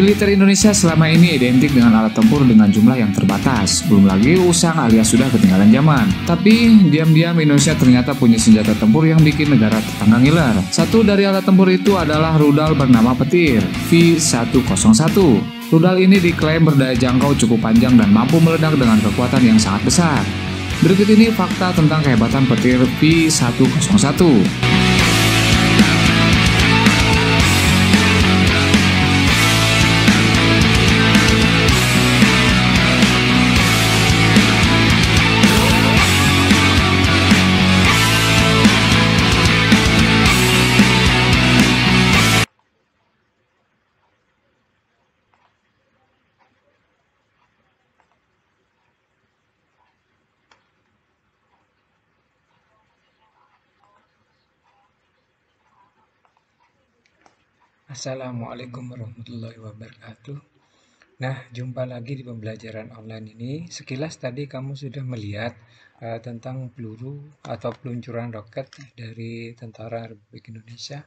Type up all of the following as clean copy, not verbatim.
Militer Indonesia selama ini identik dengan alat tempur dengan jumlah yang terbatas, belum lagi usang alias sudah ketinggalan zaman. Tapi, diam-diam Indonesia ternyata punya senjata tempur yang bikin negara tetangga ngiler. Satu dari alat tempur itu adalah rudal bernama petir, V101. Rudal ini diklaim berdaya jangkau cukup panjang dan mampu meledak dengan kekuatan yang sangat besar. Berikut ini fakta tentang kehebatan petir V101. Assalamualaikum warahmatullahi wabarakatuh. Nah, jumpa lagi di pembelajaran online ini. Sekilas tadi kamu sudah melihat tentang peluru atau peluncuran roket dari Tentara Republik Indonesia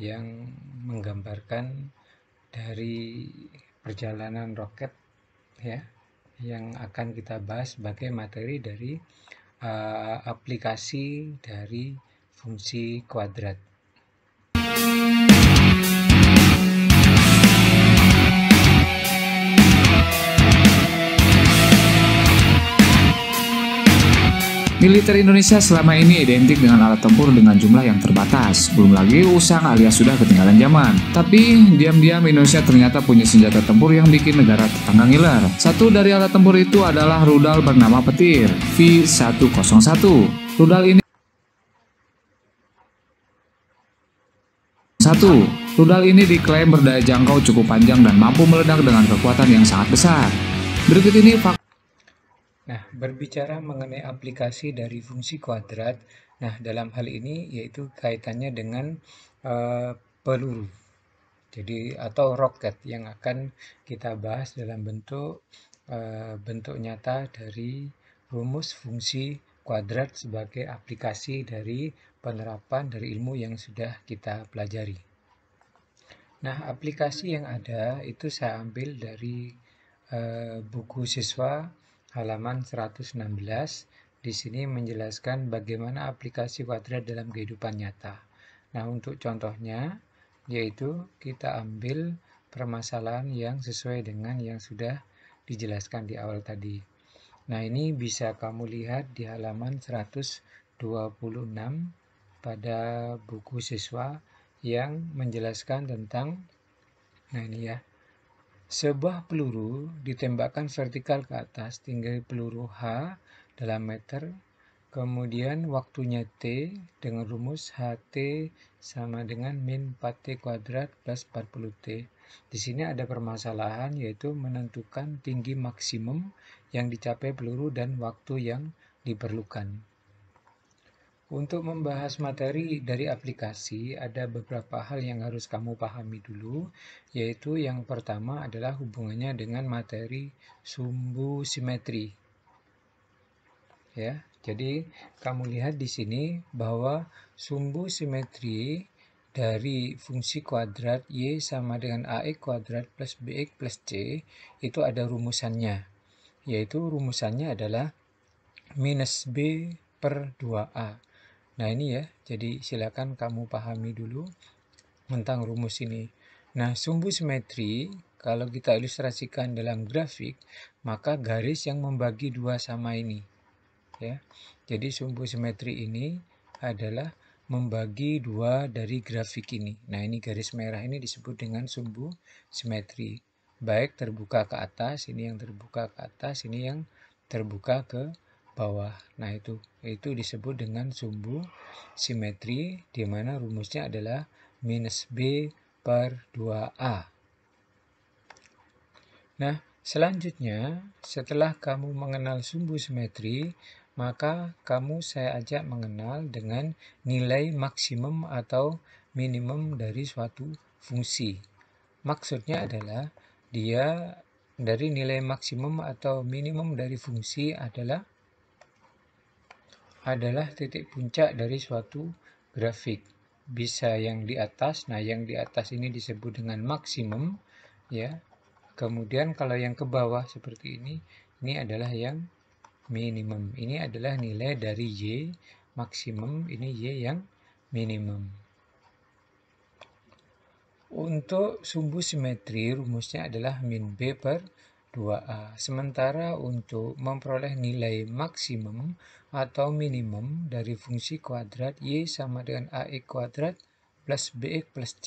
yang menggambarkan dari perjalanan roket ya, yang akan kita bahas sebagai materi dari aplikasi dari fungsi kuadrat. Militer Indonesia selama ini identik dengan alat tempur dengan jumlah yang terbatas, belum lagi usang alias sudah ketinggalan zaman. Tapi, diam-diam Indonesia ternyata punya senjata tempur yang bikin negara tetangga ngiler. Satu dari alat tempur itu adalah rudal bernama petir, V101. Rudal ini diklaim berdaya jangkau cukup panjang dan mampu meledak dengan kekuatan yang sangat besar. Berikut ini fakta. Nah, berbicara mengenai aplikasi dari fungsi kuadrat, nah dalam hal ini yaitu kaitannya dengan peluru, jadi atau roket yang akan kita bahas dalam bentuk nyata dari rumus fungsi kuadrat sebagai aplikasi dari penerapan dari ilmu yang sudah kita pelajari. Nah, aplikasi yang ada itu saya ambil dari buku siswa halaman 116. Di sini menjelaskan bagaimana aplikasi kuadrat dalam kehidupan nyata. Nah, untuk contohnya yaitu kita ambil permasalahan yang sesuai dengan yang sudah dijelaskan di awal tadi. Nah, ini bisa kamu lihat di halaman 126 pada buku siswa yang menjelaskan tentang, nah ini ya, sebuah peluru ditembakkan vertikal ke atas tinggi peluru H dalam meter, kemudian waktunya T dengan rumus HT sama dengan min 4T kuadrat plus 40T. Di sini ada permasalahan yaitu menentukan tinggi maksimum yang dicapai peluru dan waktu yang diperlukan. Untuk membahas materi dari aplikasi, ada beberapa hal yang harus kamu pahami dulu, yaitu yang pertama adalah hubungannya dengan materi sumbu simetri. Ya, jadi kamu lihat di sini bahwa sumbu simetri dari fungsi kuadrat Y sama dengan AX kuadrat plus BX plus C itu ada rumusannya, yaitu rumusannya adalah minus B per 2A. Nah ini ya, jadi silakan kamu pahami dulu tentang rumus ini. Nah, sumbu simetri kalau kita ilustrasikan dalam grafik, maka garis yang membagi dua sama ini. Ya, jadi sumbu simetri ini adalah membagi dua dari grafik ini. Nah ini garis merah ini disebut dengan sumbu simetri. Baik terbuka ke atas, ini yang terbuka ke atas, ini yang terbuka ke bawah. Nah itu disebut dengan sumbu simetri, di mana rumusnya adalah minus B per 2A. Nah, selanjutnya setelah kamu mengenal sumbu simetri, maka saya ajak mengenal dengan nilai maksimum atau minimum dari suatu fungsi. Maksudnya adalah dia dari nilai maksimum atau minimum dari fungsi adalah titik puncak dari suatu grafik. Bisa yang di atas, nah yang di atas ini disebut dengan maksimum ya. Kemudian kalau yang ke bawah seperti ini adalah yang minimum. Ini adalah nilai dari Y maksimum, ini Y yang minimum. Untuk sumbu simetri rumusnya adalah min B per 2A. Sementara untuk memperoleh nilai maksimum atau minimum dari fungsi kuadrat Y sama dengan AX kuadrat plus BX plus C.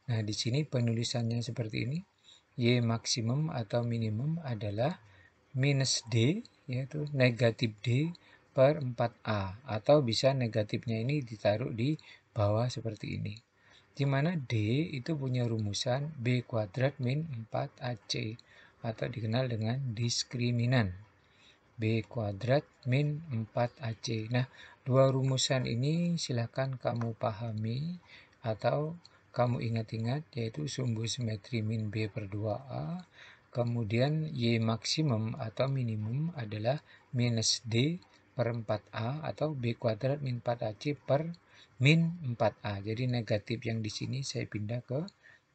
Nah, di sini penulisannya seperti ini. Y maksimum atau minimum adalah minus D, yaitu negatif D per 4A. Atau bisa negatifnya ini ditaruh di bawah seperti ini. Di mana D itu punya rumusan B kuadrat min 4AC atau dikenal dengan diskriminan B kuadrat min 4AC. Nah, dua rumusan ini silakan kamu pahami atau kamu ingat-ingat, yaitu sumbu simetri min B per 2A, kemudian Y maksimum atau minimum adalah minus D per 4A atau B kuadrat min 4AC per min 4A. Jadi negatif yang di sini saya pindah ke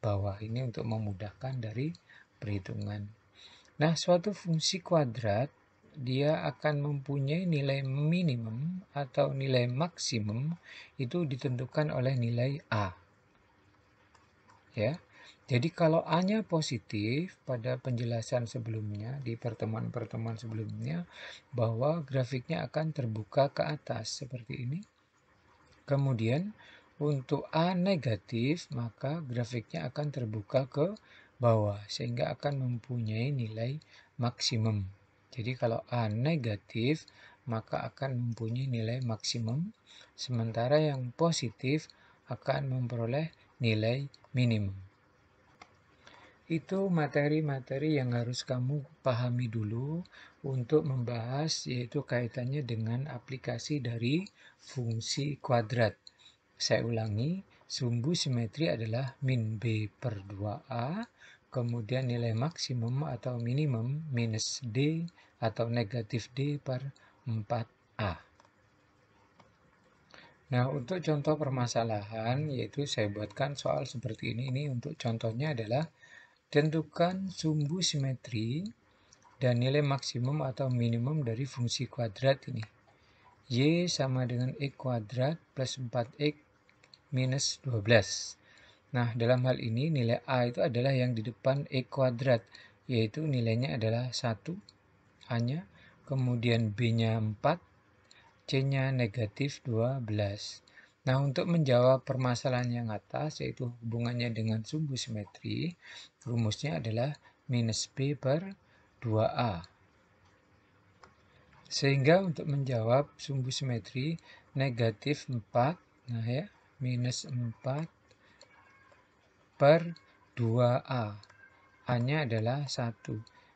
bawah ini untuk memudahkan dari perhitungan. Nah, suatu fungsi kuadrat dia akan mempunyai nilai minimum atau nilai maksimum itu ditentukan oleh nilai A. Ya. Jadi kalau A-nya positif pada penjelasan sebelumnya di pertemuan-pertemuan sebelumnya bahwa grafiknya akan terbuka ke atas seperti ini. Kemudian untuk A negatif maka grafiknya akan terbuka ke bawah sehingga akan mempunyai nilai maksimum. Jadi kalau A negatif maka akan mempunyai nilai maksimum, sementara yang positif akan memperoleh nilai minimum. Itu materi-materi yang harus kamu pahami dulu untuk membahas, yaitu kaitannya dengan aplikasi dari fungsi kuadrat. Saya ulangi, sumbu simetri adalah min B per 2A, kemudian nilai maksimum atau minimum minus D atau negatif D per 4A. Nah, untuk contoh permasalahan, yaitu saya buatkan soal seperti ini. Ini untuk contohnya adalah tentukan sumbu simetri dan nilai maksimum atau minimum dari fungsi kuadrat ini. Y sama dengan X kuadrat plus 4X minus 12. Nah, dalam hal ini nilai A itu adalah yang di depan X kuadrat, yaitu nilainya adalah 1, A-nya, kemudian B-nya 4, C-nya negatif 12. Nah, untuk menjawab permasalahan yang atas, yaitu hubungannya dengan sumbu simetri, rumusnya adalah minus B per 2A. Sehingga untuk menjawab sumbu simetri negatif 4, nah ya, minus 4 per 2A. A-nya adalah 1.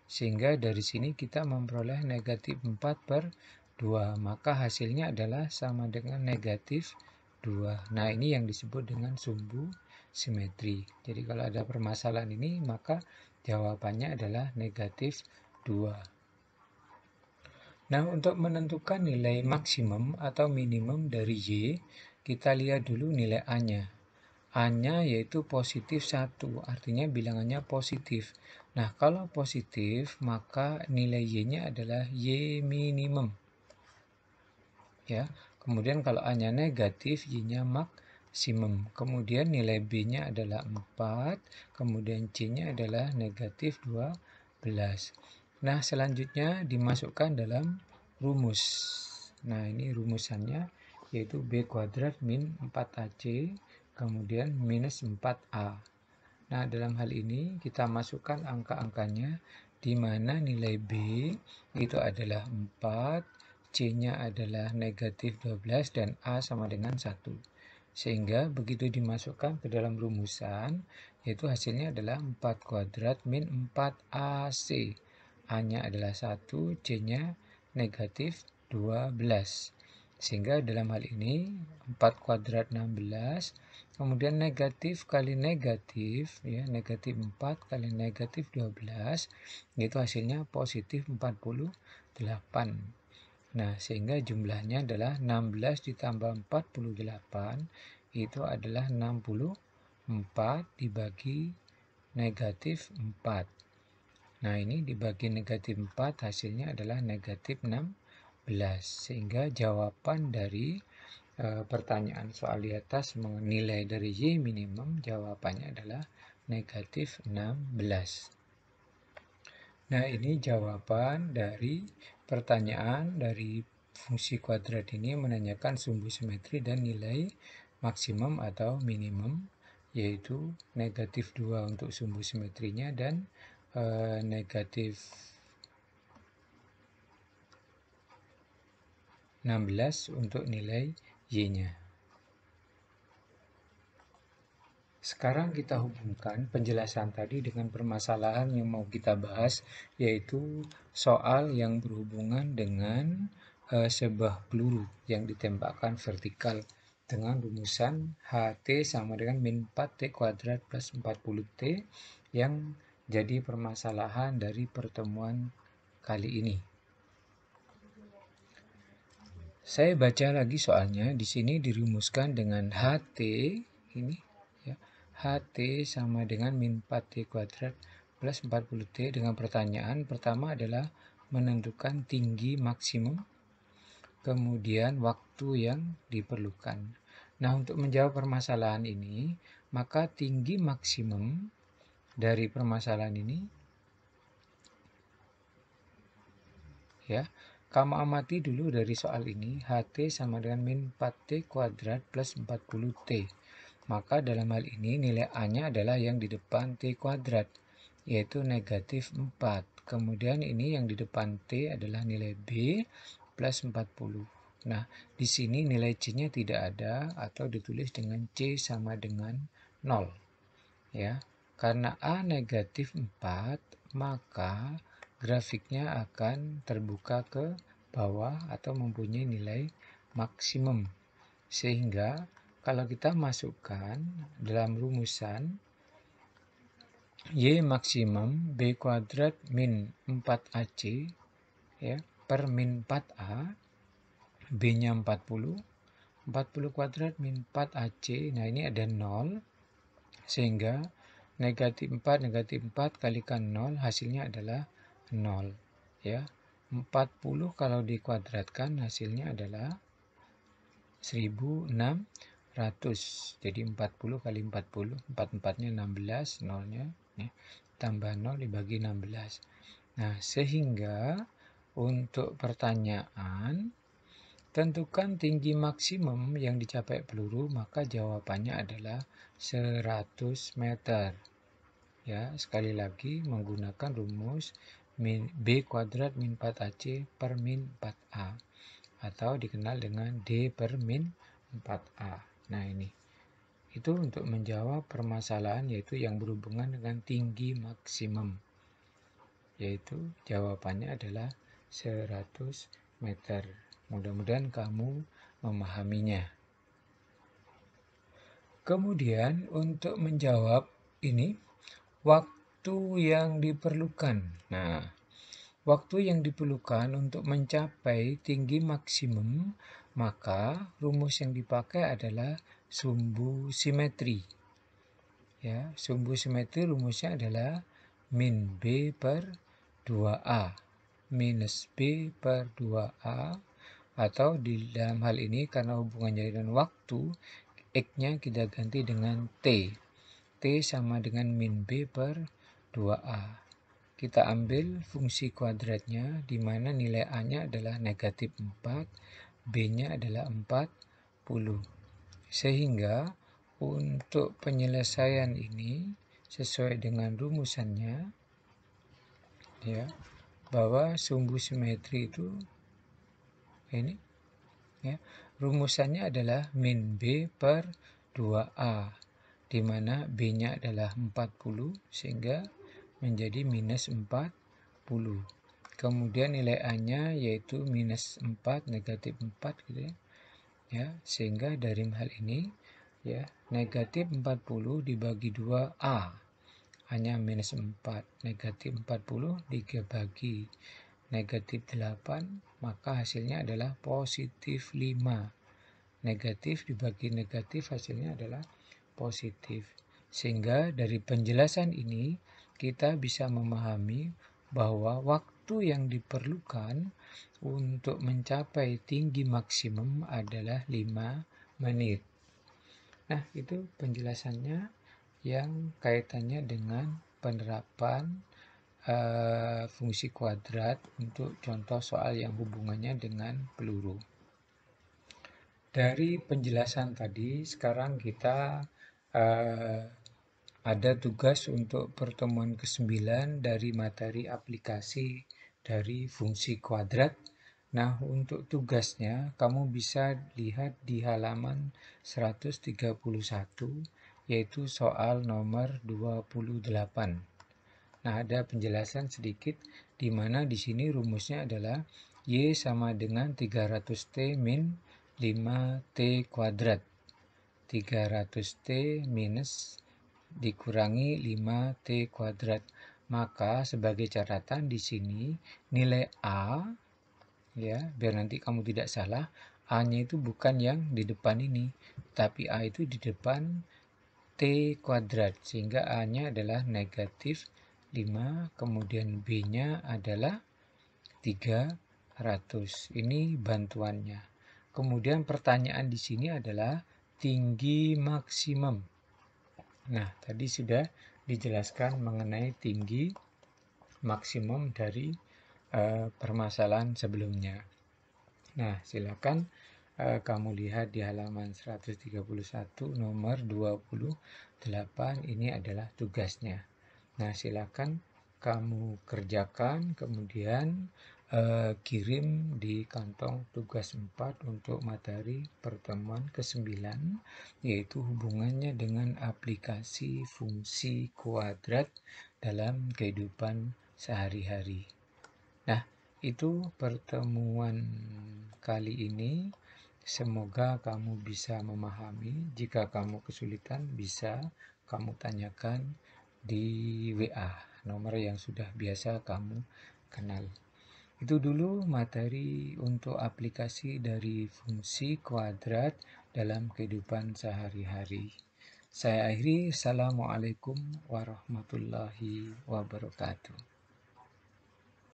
Sehingga dari sini kita memperoleh negatif 4 per 2. Maka hasilnya adalah sama dengan negatif 2. Nah, ini yang disebut dengan sumbu simetri. Jadi kalau ada permasalahan ini, maka jawabannya adalah negatif 2. Nah, untuk menentukan nilai maksimum atau minimum dari Y, kita lihat dulu nilai A-nya. A-nya yaitu positif 1, artinya bilangannya positif. Nah, kalau positif, maka nilai Y-nya adalah Y minimum. Ya. Kemudian kalau A-nya negatif, Y-nya maksimum. Kemudian nilai B-nya adalah 4, kemudian C-nya adalah negatif 12. Nah, selanjutnya dimasukkan dalam rumus. Nah, ini rumusannya yaitu B kuadrat min 4AC, kemudian minus 4A. Nah, dalam hal ini kita masukkan angka-angkanya, di mana nilai B itu adalah 4, C-nya adalah negatif 12, dan A sama dengan 1. Sehingga begitu dimasukkan ke dalam rumusan, yaitu hasilnya adalah 4 kuadrat min 4AC. A-nya adalah 1, C-nya negatif 12. Sehingga dalam hal ini 4 kuadrat 16, kemudian negatif kali negatif, ya, negatif 4 kali negatif 12, itu hasilnya positif 48. Nah, sehingga jumlahnya adalah 16 ditambah 48, itu adalah 64 dibagi negatif 4. Nah, ini dibagi negatif 4 hasilnya adalah negatif 16. Sehingga jawaban dari pertanyaan soal di atas nilai dari Y minimum, jawabannya adalah negatif 16. Nah, ini jawaban dari pertanyaan dari fungsi kuadrat ini menanyakan sumbu simetri dan nilai maksimum atau minimum, yaitu negatif 2 untuk sumbu simetrinya dan negatif 16 untuk nilai Y-nya. Sekarang kita hubungkan penjelasan tadi dengan permasalahan yang mau kita bahas, yaitu soal yang berhubungan dengan sebuah peluru yang ditembakkan vertikal dengan rumusan HT sama dengan min 4T kuadrat plus 40T yang jadi permasalahan dari pertemuan kali ini. Saya baca lagi soalnya. Di sini dirumuskan dengan HT ini ya. HT sama dengan min 4T kuadrat plus 40T dengan pertanyaan pertama adalah menentukan tinggi maksimum, kemudian waktu yang diperlukan. Nah, untuk menjawab permasalahan ini, maka tinggi maksimum dari permasalahan ini ya, kamu amati dulu dari soal ini, HT sama dengan min 4T kuadrat plus 40T. Maka dalam hal ini nilai A-nya adalah yang di depan T kuadrat, yaitu negatif 4. Kemudian ini yang di depan T adalah nilai B plus 40. Nah, di sini nilai C-nya tidak ada atau ditulis dengan C sama dengan 0. Ya, karena A negatif 4, maka grafiknya akan terbuka ke bawah atau mempunyai nilai maksimum. Sehingga kalau kita masukkan dalam rumusan Y maksimum B kuadrat min 4AC ya, per min 4A, B-nya 40 kuadrat min 4AC, nah ini ada 0, sehingga negatif 4 kalikan 0 hasilnya adalah 0 ya. 40 kalau dikuadratkan hasilnya adalah 1600. Jadi 40 kali 40, 4-4-nya 16, 0-nya ya, tambah 0 dibagi 16. Nah, sehingga untuk pertanyaan tentukan tinggi maksimum yang dicapai peluru, maka jawabannya adalah 100 meter. Ya, sekali lagi menggunakan rumus B kuadrat min 4AC per min 4A atau dikenal dengan D per min 4A. Nah, ini itu untuk menjawab permasalahan yaitu yang berhubungan dengan tinggi maksimum, yaitu jawabannya adalah 100 meter. Mudah-mudahan kamu memahaminya. Kemudian untuk menjawab ini, waktu yang diperlukan. Nah, waktu yang diperlukan untuk mencapai tinggi maksimum, maka rumus yang dipakai adalah sumbu simetri. Ya, sumbu simetri rumusnya adalah min B per 2A minus B per 2A, atau di dalam hal ini karena hubungannya dengan waktu, X-nya kita ganti dengan T. T sama dengan min B per 2A. Kita ambil fungsi kuadratnya, di mana nilai A-nya adalah negatif 4, B-nya adalah 40. Sehingga untuk penyelesaian ini sesuai dengan rumusannya, ya, bahwa sumbu simetri itu ini, ya, rumusannya adalah min B per 2A, di mana B-nya adalah 40, sehingga menjadi minus 40. Kemudian nilai A-nya yaitu minus 4, negatif 4 gitu ya. Ya, sehingga dari hal ini ya, negatif 40 dibagi 2A hanya minus 4, negatif 40 dibagi negatif 8, maka hasilnya adalah positif 5. Negatif dibagi negatif hasilnya adalah positif. Sehingga dari penjelasan ini kita bisa memahami bahwa waktu yang diperlukan untuk mencapai tinggi maksimum adalah 5 menit. Nah, itu penjelasannya yang kaitannya dengan penerapan fungsi kuadrat untuk contoh soal yang hubungannya dengan peluru. Dari penjelasan tadi, sekarang kita ada tugas untuk pertemuan ke-9 dari materi aplikasi dari fungsi kuadrat. Nah, untuk tugasnya kamu bisa lihat di halaman 131, yaitu soal nomor 28. Nah, ada penjelasan sedikit di mana di sini rumusnya adalah Y sama dengan 300T min 5T kuadrat. 300T minus dikurangi 5T kuadrat. Maka sebagai catatan di sini nilai A, ya, biar nanti kamu tidak salah, A-nya itu bukan yang di depan ini, tapi A itu di depan T kuadrat, sehingga A-nya adalah negatif 5, kemudian B-nya adalah 300. Ini bantuannya. Kemudian pertanyaan di sini adalah tinggi maksimum. Nah, tadi sudah dijelaskan mengenai tinggi maksimum dari permasalahan sebelumnya. Nah, silakan kamu lihat di halaman 131 nomor 28, ini adalah tugasnya. Nah, silakan kamu kerjakan, kemudian kirim di kantong tugas 4 untuk materi pertemuan ke-9, yaitu hubungannya dengan aplikasi fungsi kuadrat dalam kehidupan sehari-hari. Nah, itu pertemuan kali ini. Semoga kamu bisa memahami. Jika kamu kesulitan, bisa kamu tanyakan di WA, nomor yang sudah biasa kamu kenal. Itu dulu materi untuk aplikasi dari fungsi kuadrat dalam kehidupan sehari-hari. Saya akhiri. Assalamualaikum warahmatullahi wabarakatuh.